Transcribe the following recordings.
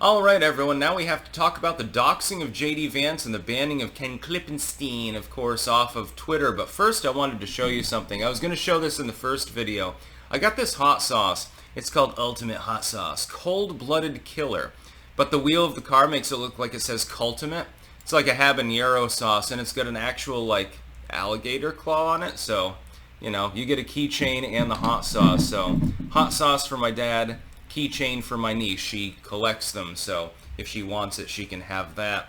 Alright everyone, now we have to talk about the doxing of JD Vance and the banning of Ken Klippenstein, of course, off of Twitter. But first I wanted to show you something. I was going to show this in the first video. I got this hot sauce. It's called Ultimate Hot Sauce. Cold-blooded killer. But the wheel of the car makes it look like it says Cultimate. It's like a habanero sauce, and it's got an actual, like, alligator claw on it. So, you know, you get a keychain and the hot sauce. So, hot sauce for my dad. Keychain for my niece. She collects them, so if she wants it, she can have that.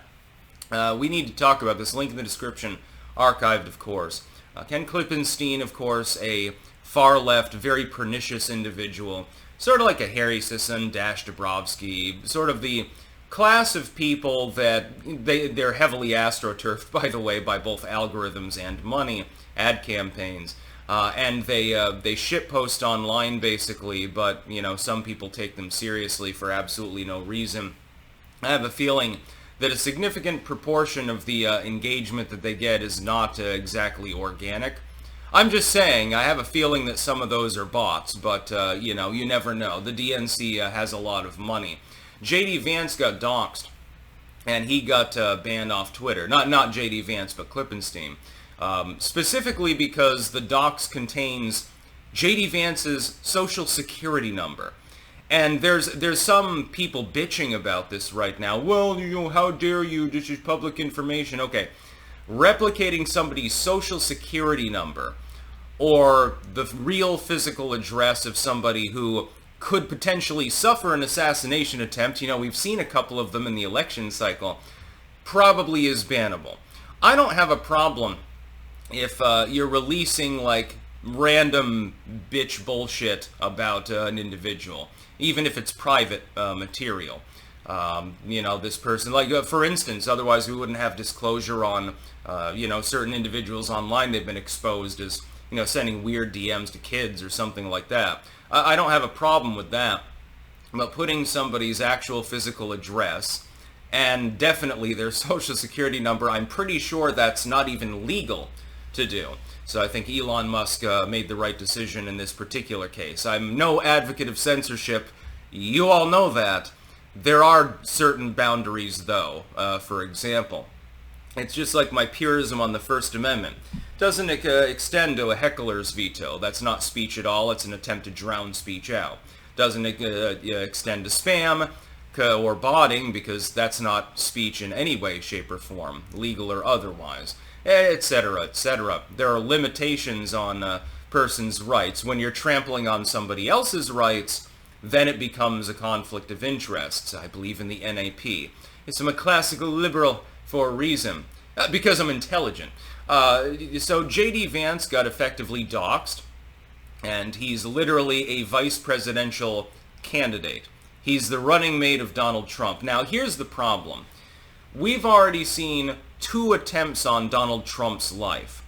We need to talk about this. Link in the description. Archived, of course. Ken Klippenstein, of course, a far-left, very pernicious individual. Sort of like a Harry Sisson, Dash Dabrowski. Sort of the class of people that they're heavily astroturfed, by the way, by both algorithms and money, ad campaigns. And they shitpost online, basically, but, you know, some people take them seriously for absolutely no reason. I have a feeling that a significant proportion of the engagement that they get is not exactly organic. I'm just saying, I have a feeling that some of those are bots, but, you know, you never know. The DNC has a lot of money. JD Vance got doxed, and he got banned off Twitter. Not JD Vance, but Klippenstein. Specifically because the dox contains JD Vance's social security number. And there's some people bitching about this right now. Well, you know, how dare you, this is public information. Okay, replicating somebody's social security number or the real physical address of somebody who could potentially suffer an assassination attempt, you know, we've seen a couple of them in the election cycle, probably is bannable. I don't have a problem if you're releasing, like, random bitch bullshit about an individual, even if it's private material. You know, this person, like, for instance, otherwise we wouldn't have disclosure on, you know, certain individuals online. They've been exposed as, you know, sending weird DMs to kids or something like that. I don't have a problem with that, but putting somebody's actual physical address and definitely their social security number, I'm pretty sure that's not even legal to do. So I think Elon Musk made the right decision in this particular case. I'm no advocate of censorship. You all know that. There are certain boundaries, though. For example, it's just like my purism on the First Amendment. Doesn't extend to a heckler's veto. That's not speech at all. It's an attempt to drown speech out. Doesn't extend to spam or botting, because that's not speech in any way, shape, or form, legal or otherwise, etc., etc. There are limitations on a person's rights. When you're trampling on somebody else's rights, then it becomes a conflict of interests. I believe in the NAP. Yes, I'm a classical liberal for a reason, because I'm intelligent. So JD Vance got effectively doxed, and he's literally a vice presidential candidate. He's the running mate of Donald Trump. Now, here's the problem. We've already seen 2 attempts on Donald Trump's life.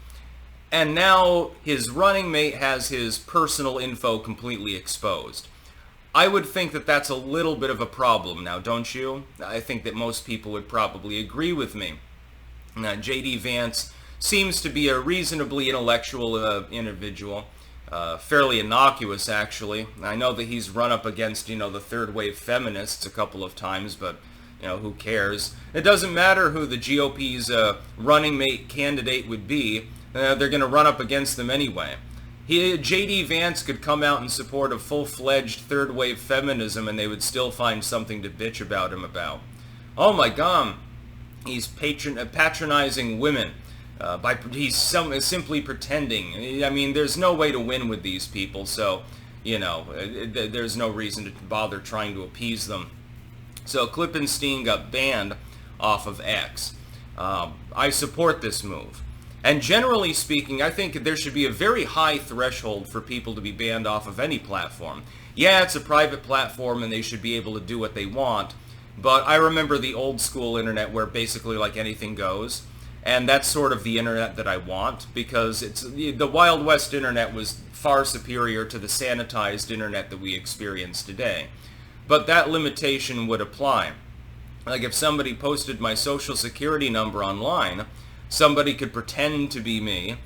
And now his running mate has his personal info completely exposed. I would think that that's a little bit of a problem now, don't you? I think that most people would probably agree with me. Now, JD Vance seems to be a reasonably intellectual individual. Fairly innocuous, actually. I know that he's run up against, you know, the third wave feminists a couple of times, but, you know, who cares? It doesn't matter who the GOP's running mate candidate would be. They're going to run up against them anyway. JD Vance could come out in support of full-fledged third wave feminism and they would still find something to bitch about him about. Oh my god, he's patronizing women. He's simply pretending. I mean, there's no way to win with these people, so, you know, there's no reason to bother trying to appease them. So Klippenstein got banned off of X. I support this move. And generally speaking, I think there should be a very high threshold for people to be banned off of any platform. Yeah, it's a private platform and they should be able to do what they want, but I remember the old school internet where basically like anything goes. And that's sort of the internet that I want, because the Wild West internet was far superior to the sanitized internet that we experience today. But that limitation would apply. Like if somebody posted my social security number online, somebody could pretend to be me,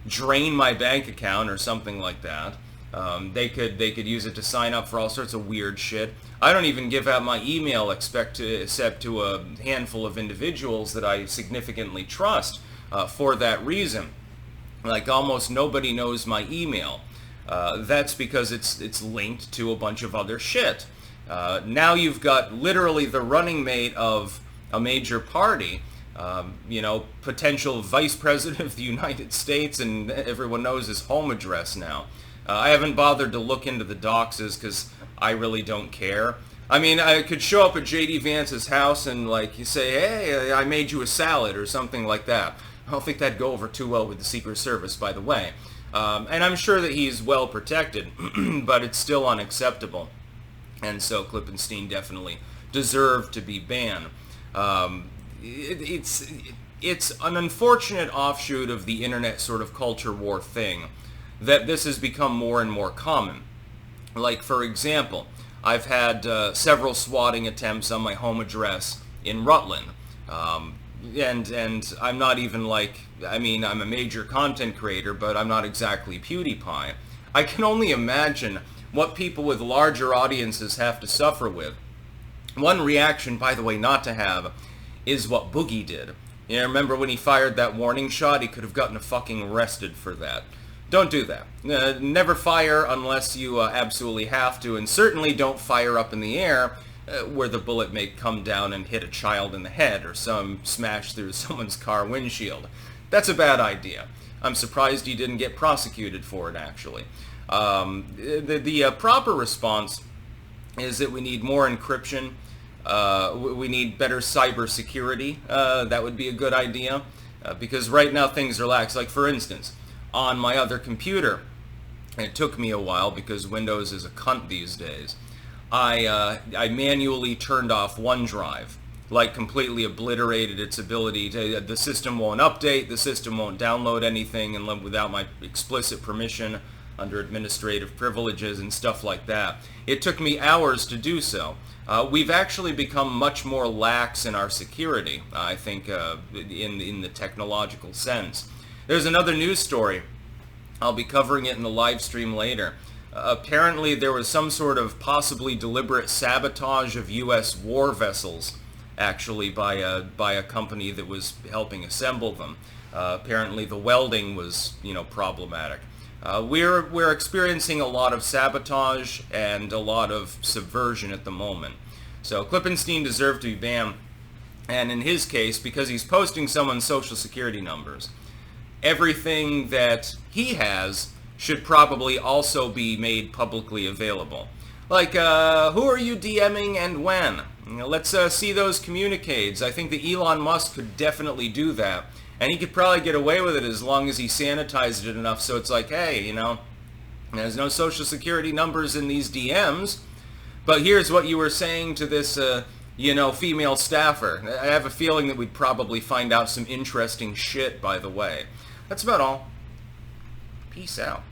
drain my bank account or something like that, They could use it to sign up for all sorts of weird shit. I don't even give out my email except to a handful of individuals that I significantly trust for that reason. Like almost nobody knows my email. That's because it's linked to a bunch of other shit. Now you've got literally the running mate of a major party, potential vice president of the United States, and everyone knows his home address now. I haven't bothered to look into the doxes because I really don't care. I mean, I could show up at J.D. Vance's house and you say, hey, I made you a salad or something like that. I don't think that'd go over too well with the Secret Service, by the way. And I'm sure that he's well protected, but it's still unacceptable. And so Klippenstein definitely deserved to be banned. It's an unfortunate offshoot of the internet sort of culture war thing that this has become more and more common. Like, for example, I've had several swatting attempts on my home address in Rutland. And I'm not even I'm a major content creator, but I'm not exactly PewDiePie. I can only imagine what people with larger audiences have to suffer with. One reaction, by the way, not to have, is what Boogie did. You know, remember when he fired that warning shot? He could have gotten fucking arrested for that. Don't do that. Never fire unless you absolutely have to, and certainly don't fire up in the air where the bullet may come down and hit a child in the head or smash through someone's car windshield. That's a bad idea. I'm surprised he didn't get prosecuted for it, actually. The proper response is that we need more encryption. We need better cybersecurity. That would be a good idea, because right now things are lax. Like, for instance, on my other computer, and it took me a while because Windows is a cunt these days, I manually turned off OneDrive, completely obliterated its ability to, the system won't update, the system won't download anything and without my explicit permission under administrative privileges and stuff like that. It took me hours to do so. We've actually become much more lax in our security, I think, in the technological sense. There's another news story. I'll be covering it in the live stream later. Apparently there was some sort of possibly deliberate sabotage of U.S. war vessels, actually, by a company that was helping assemble them. Apparently the welding was, problematic. We're experiencing a lot of sabotage and a lot of subversion at the moment. So Klippenstein deserved to be banned, and in his case, because he's posting someone's social security numbers, everything that he has should probably also be made publicly available. Like, who are you DMing and when? Let's see those communiques. I think that Elon Musk could definitely do that. And he could probably get away with it as long as he sanitized it enough so it's like, hey, there's no social security numbers in these DMs, but here's what you were saying to this, female staffer. I have a feeling that we'd probably find out some interesting shit, by the way. That's about all. Peace out.